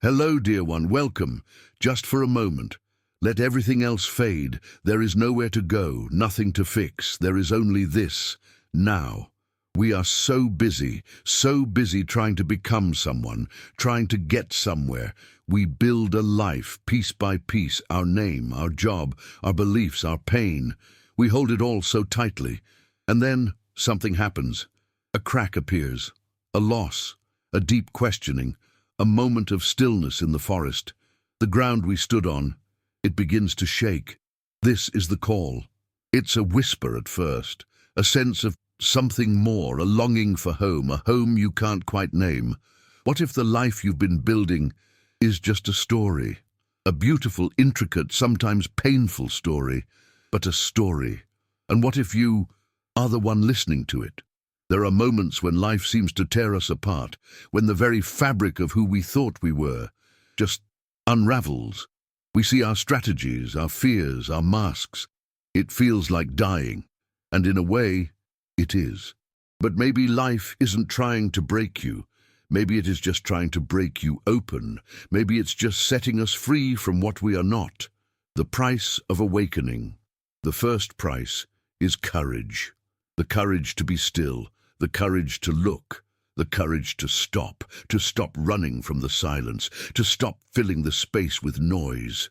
Hello, dear one, welcome. Just for a moment. Let everything else fade. There is nowhere to go, nothing to fix. There is only this, now. We are so busy trying to become someone, trying to get somewhere. We build a life, piece by piece, our name, our job, our beliefs, our pain. We hold it all so tightly. And then something happens. A crack appears, a loss, a deep questioning, a moment of stillness in the forest. The ground we stood on, it begins to shake. This is the call. It's a whisper at first, a sense of something more, a longing for home, a home you can't quite name. What if the life you've been building is just a story? A beautiful, intricate, sometimes painful story, but a story. And what if you are the one listening to it? There are moments when life seems to tear us apart, when the very fabric of who we thought we were just unravels. We see our strategies, our fears, our masks. It feels like dying, and in a way, it is. But maybe life isn't trying to break you. Maybe it is just trying to break you open. Maybe it's just setting us free from what we are not. The price of awakening. The first price is courage. The courage to be still, the courage to look, the courage to stop running from the silence, to stop filling the space with noise.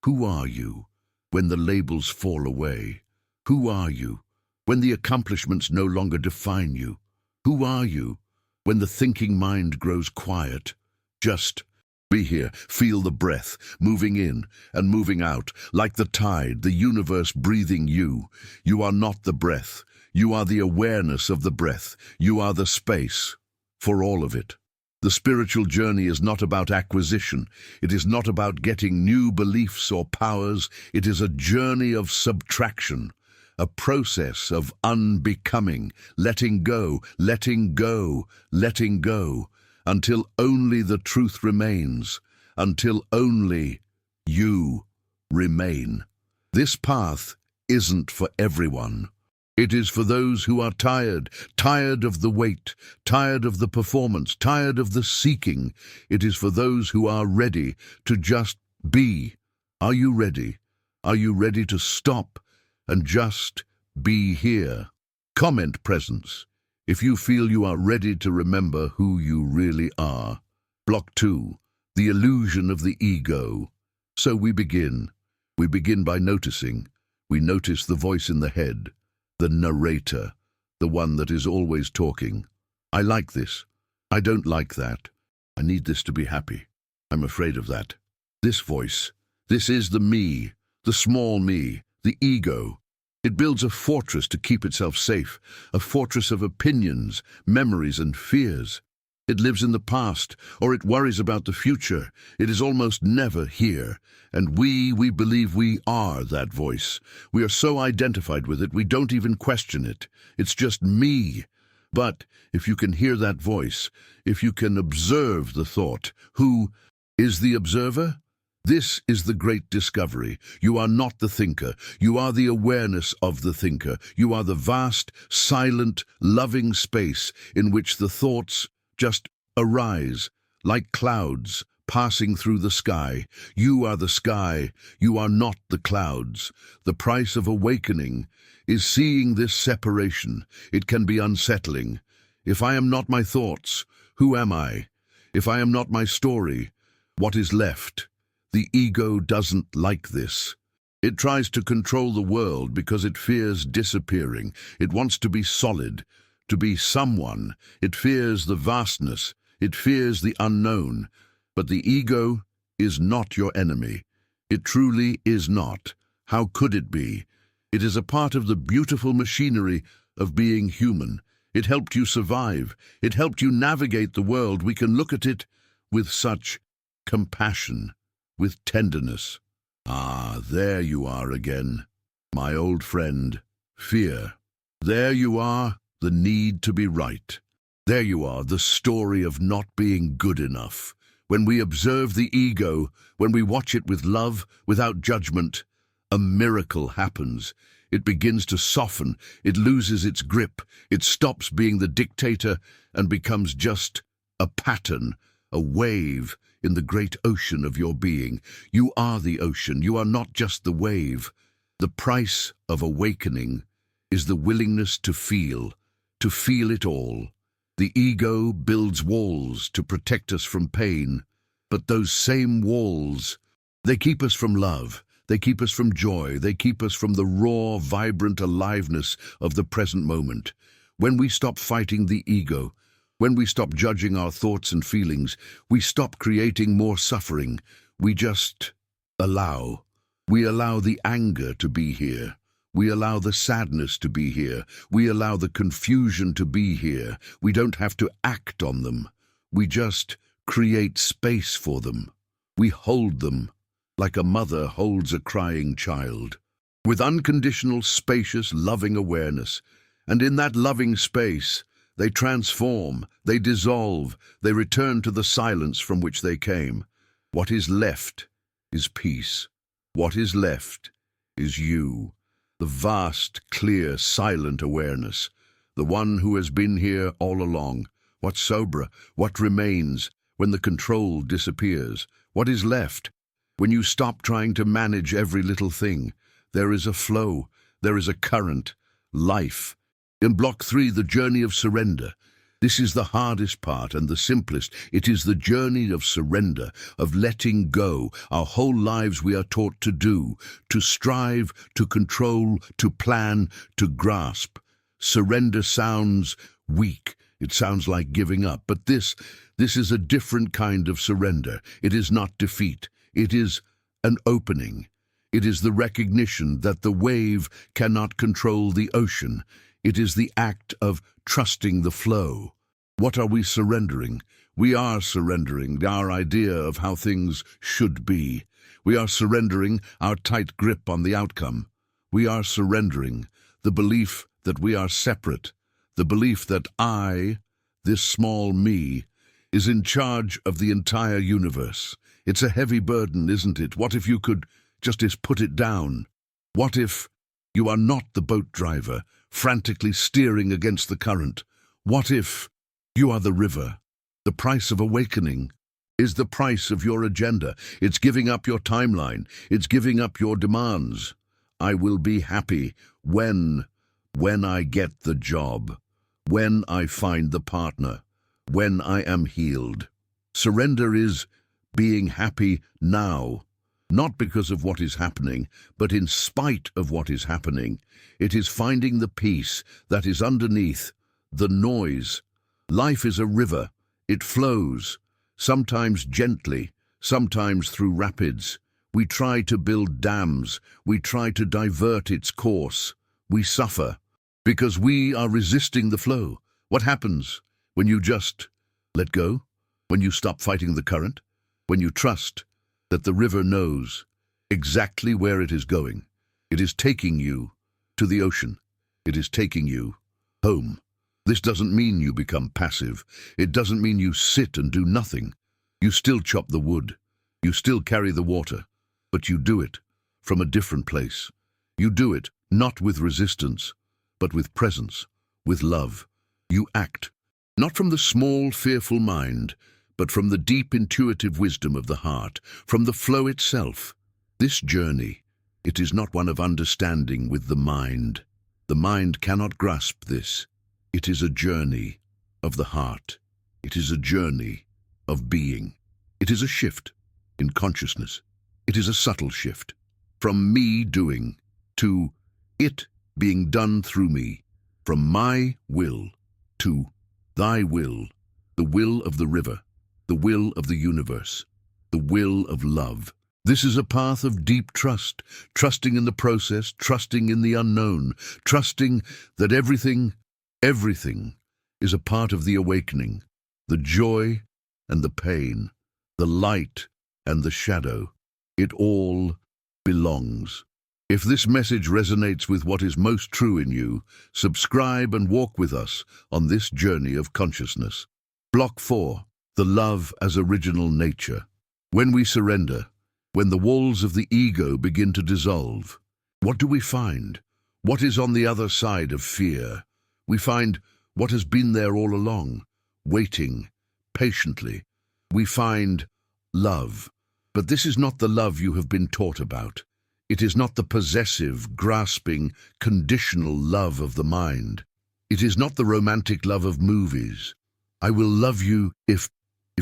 Who are you when the labels fall away? Who are you when the accomplishments no longer define you? Who are you when the thinking mind grows quiet? Just be here, feel the breath, moving in and moving out, like the tide, the universe breathing you. You are not the breath. You are the awareness of the breath. You are the space for all of it. The spiritual journey is not about acquisition. It is not about getting new beliefs or powers. It is a journey of subtraction, a process of unbecoming, letting go, letting go, letting go, until only the truth remains, until only you remain. This path isn't for everyone. It is for those who are tired of the wait, tired of the performance, tired of the seeking. It is for those who are ready to just be. Are you ready? Are you ready to stop and just be here? Comment presence if you feel you are ready to remember who you really are. Block 2, the illusion of the ego. So we begin. We begin by noticing. We notice the voice in the head. The narrator, the one that is always talking. I like this. I don't like that. I need this to be happy. I'm afraid of that. This voice, this is the me, the small me, the ego. It builds a fortress to keep itself safe, a fortress of opinions, memories, and fears. It lives in the past, or it worries about the future. It is almost never here. And we believe we are that voice. We are so identified with it, we don't even question it. It's just me. But if you can hear that voice, if you can observe the thought, who is the observer? This is the great discovery. You are not the thinker. You are the awareness of the thinker. You are the vast, silent, loving space in which the thoughts just arise, like clouds passing through the sky. You are the sky. You are not the clouds. The price of awakening is seeing this separation. It can be unsettling. If I am not my thoughts, who am I? If I am not my story, what is left? The ego doesn't like this. It tries to control the world because it fears disappearing. It wants to be solid, to be someone. It fears the vastness. It fears the unknown. But the ego is not your enemy. It truly is not. How could it be? It is a part of the beautiful machinery of being human. It helped you survive. It helped you navigate the world. We can look at it with such compassion, with tenderness. Ah, there you are again, my old friend, fear. There you are, the need to be right. There you are, the story of not being good enough. When we observe the ego, when we watch it with love, without judgment, a miracle happens. It begins to soften, it loses its grip, it stops being the dictator and becomes just a pattern, a wave. in the great ocean of your being. You are the ocean. You are not just the wave. The price of awakening is the willingness to feel it all. The ego builds walls to protect us from pain, but those same walls, they keep us from love. They keep us from joy. They keep us from the raw, vibrant aliveness of the present moment. When we stop fighting the ego, when we stop judging our thoughts and feelings, we stop creating more suffering. We just allow. We allow the anger to be here. We allow the sadness to be here. We allow the confusion to be here. We don't have to act on them. We just create space for them. We hold them like a mother holds a crying child, with unconditional, spacious, loving awareness. And in that loving space, they transform, they dissolve, they return to the silence from which they came. What is left is peace. What is left is you. The vast, clear, silent awareness, the one who has been here all along. What sobra, what remains when the control disappears? What is left when you stop trying to manage every little thing? There is a flow, there is a current, life. In Block 3, the journey of surrender. This is the hardest part and the simplest. It is the journey of surrender, of letting go. Our whole lives we are taught to do, to strive, to control, to plan, to grasp. Surrender sounds weak. It sounds like giving up. But this is a different kind of surrender. It is not defeat. It is an opening. It is the recognition that the wave cannot control the ocean. It is the act of trusting the flow. What are we surrendering? We are surrendering our idea of how things should be. We are surrendering our tight grip on the outcome. We are surrendering the belief that we are separate, the belief that I, this small me, is in charge of the entire universe. It's a heavy burden, isn't it? What if you could just put it down? What if you are not the boat driver, frantically steering against the current? What if you are the river? The price of awakening is the price of your agenda. It's giving up your timeline. It's giving up your demands. I will be happy when I get the job, when I find the partner, when I am healed. Surrender is being happy now, not because of what is happening, but in spite of what is happening. It is finding the peace that is underneath the noise. Life is a river. It flows, sometimes gently, sometimes through rapids. We try to build dams. We try to divert its course. We suffer because we are resisting the flow. What happens when you just let go? When you stop fighting the current? When you trust that the river knows exactly where it is going? It is taking you to the ocean. It is taking you home. This doesn't mean you become passive. It doesn't mean you sit and do nothing. You still chop the wood. You still carry the water. But you do it from a different place. You do it not with resistance, but with presence, with love. You act, not from the small, fearful mind, but from the deep intuitive wisdom of the heart, from the flow itself. This journey, it is not one of understanding with the mind. The mind cannot grasp this. It is a journey of the heart. It is a journey of being. It is a shift in consciousness. It is a subtle shift from me doing to it being done through me, from my will to thy will, the will of the river, the will of the universe, the will of love. This is a path of deep trust, trusting in the process, trusting in the unknown, trusting that everything is a part of the awakening, the joy and the pain, the light and the shadow. It all belongs. If this message resonates with what is most true in you, subscribe and walk with us on this journey of consciousness. Block 4. The love as original nature. When we surrender, when the walls of the ego begin to dissolve, what do we find? What is on the other side of fear? We find what has been there all along, waiting patiently. We find love. But this is not the love you have been taught about. It is not the possessive, grasping, conditional love of the mind. It is not the romantic love of movies. I will love you if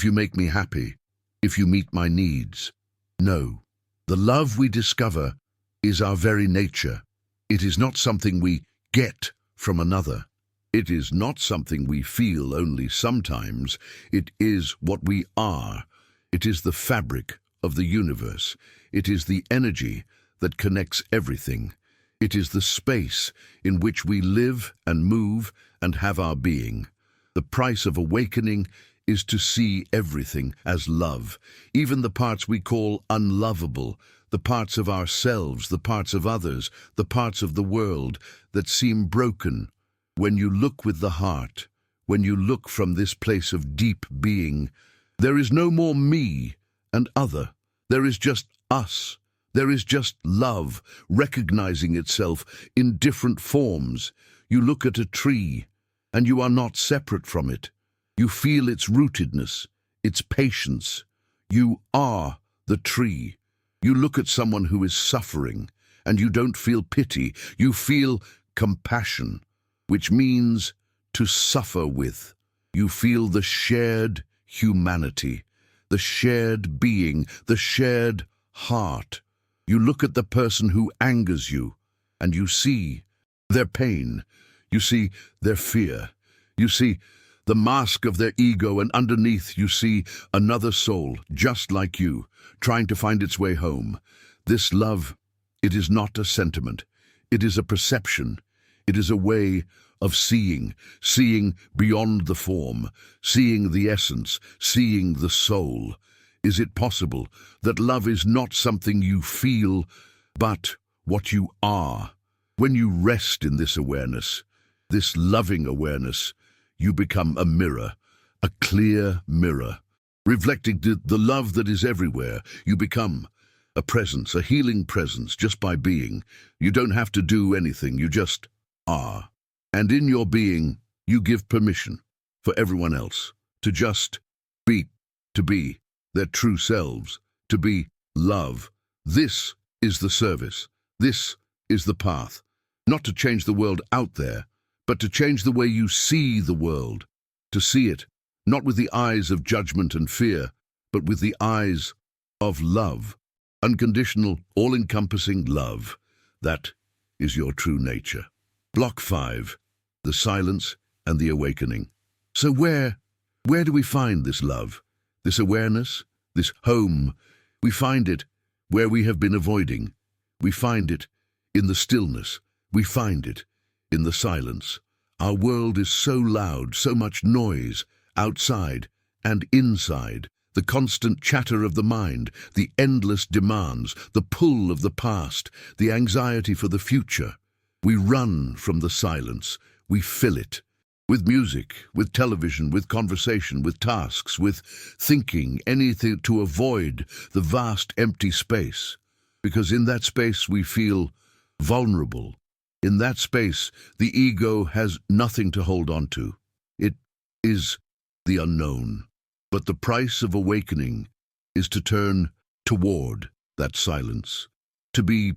you make me happy, if you meet my needs. No, the love we discover is our very nature. It is not something we get from another. It is not something we feel only sometimes. It is what we are. It is the fabric of the universe. It is the energy that connects everything. It is the space in which we live and move and have our being. The price of awakening is to see everything as love, even the parts we call unlovable, the parts of ourselves, the parts of others, the parts of the world that seem broken. When you look with the heart, when you look from this place of deep being, there is no more me and other. There is just us. There is just love, recognizing itself in different forms. You look at a tree, and you are not separate from it. You feel its rootedness, its patience. You are the tree. You look at someone who is suffering, and you don't feel pity. You feel compassion, which means to suffer with. You feel the shared humanity, the shared being, the shared heart. You look at the person who angers you, and you see their pain. You see their fear. You see the mask of their ego, and underneath you see another soul, just like you, trying to find its way home. This love, it is not a sentiment. It is a perception. It is a way of seeing beyond the form, seeing the essence, seeing the soul. Is it possible that love is not something you feel, but what you are? When you rest in this awareness, this loving awareness, you become a mirror, a clear mirror, reflecting the love that is everywhere. You become a presence, a healing presence, just by being. You don't have to do anything, you just are. And in your being, you give permission for everyone else to just be, to be their true selves, to be love. This is the service. This is the path. Not to change the world out there, but to change the way you see the world, to see it, not with the eyes of judgment and fear, but with the eyes of love, unconditional, all-encompassing love. That is your true nature. Block 5, the silence and the awakening. So where do we find this love, this awareness, this home? We find it where we have been avoiding. We find it in the stillness. We find it in the silence. Our world is so loud, so much noise, outside and inside. The constant chatter of the mind, the endless demands, the pull of the past, the anxiety for the future. We run from the silence. We fill it with music, with television, with conversation, with tasks, with thinking, anything to avoid the vast empty space. Because in that space we feel vulnerable. In that space, the ego has nothing to hold on to. It is the unknown. But the price of awakening is to turn toward that silence, to be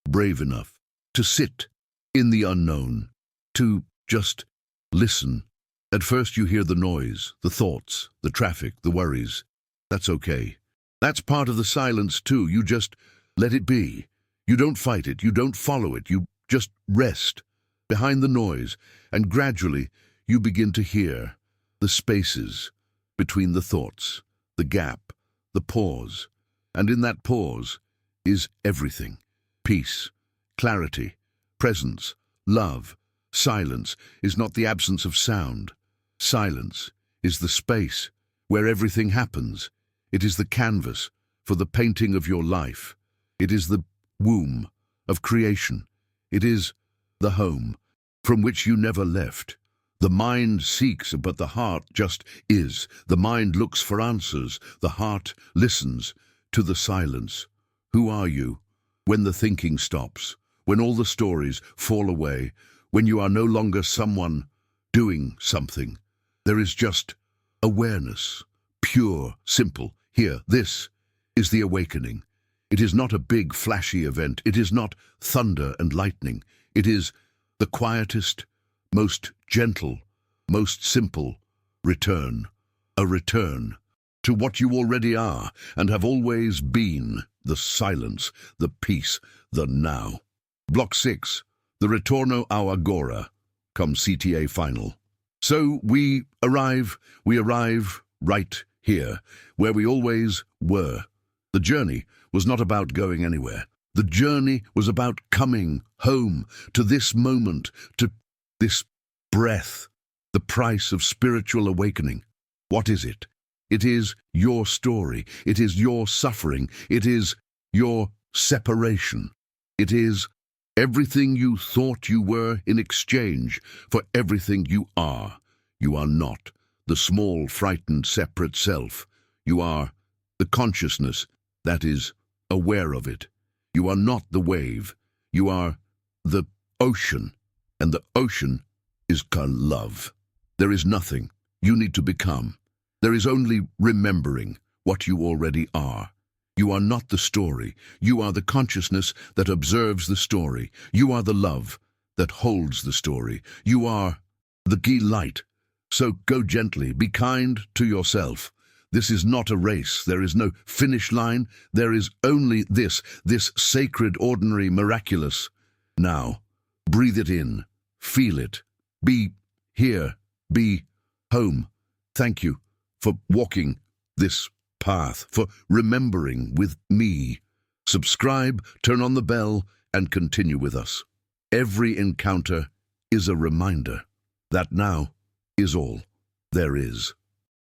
brave enough, to sit in the unknown, to just listen. At first you hear the noise, the thoughts, the traffic, the worries. That's okay. That's part of the silence too. You just let it be. You don't fight it. You don't follow it. You just rest behind the noise, and gradually you begin to hear the spaces between the thoughts, the gap, the pause. And in that pause is everything. Peace, clarity, presence, love. Silence is not the absence of sound. Silence is the space where everything happens. It is the canvas for the painting of your life. It is the womb of creation. It is the home from which you never left. The mind seeks, but the heart just is. The mind looks for answers. The heart listens to the silence. Who are you when the thinking stops? When all the stories fall away? When you are no longer someone doing something? There is just awareness, pure, simple, Here, this is the awakening. It is not a big, flashy event. It is not thunder and lightning. It is the quietest, most gentle, most simple return. A return to what you already are and have always been, the silence, the peace, the now. Block 6, the Ritorno ao Agora, comes CTA final. So we arrive right here, where we always were. The journey was not about going anywhere. The journey was about coming home to this moment, to this breath, the price of spiritual awakening. What is it? It is your story. It is your suffering. It is your separation. It is everything you thought you were in exchange for everything you are. You are not the small, frightened, separate self. You are the consciousness that is aware of it. You are not the wave. You are the ocean, and the ocean is called love. There is nothing you need to become. There is only remembering what you already are. You are not the story. You are the consciousness that observes the story. You are the love that holds the story. You are the key light. So go gently, be kind to yourself. This is not a race. There is no finish line. There is only this sacred, ordinary, miraculous. Now, breathe it in. Feel it. Be here. Be home. Thank you for walking this path, for remembering with me. Subscribe, turn on the bell, and continue with us. Every encounter is a reminder that now is all there is.